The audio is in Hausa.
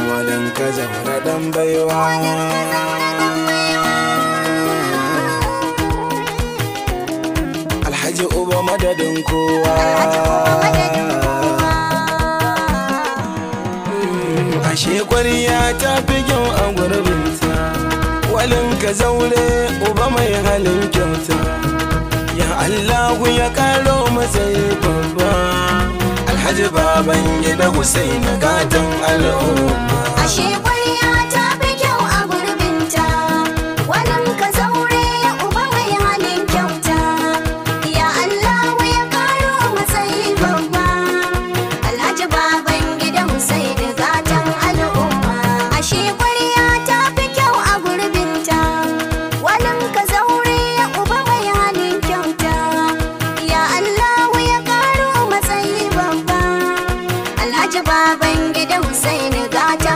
Wadan ka zaura dan baiwa, Alhaji Uba madadin kowa. Ashe ƙwarya ta fi kyau a gurbinta, walin ka zaure uba mai halin kyauta. Ya Allahu ya karo matsayi babba, Alhaji Babangida Hussein gatan al'umma. Ashe ƙwarya ta fi kyau a gurbinta, walin ka zaure uba mai halin kyauta. Ya Allahu ya karo matsayi babba, Alhaji Babangida Hussein gatan al'umma. Ashe ƙwarya ta fi kyau a gurbinta, walin ka zaure uba mai halin kyauta. Ya Allahu ya karo matsayi babba, Alhaji Babangida Hussein gatan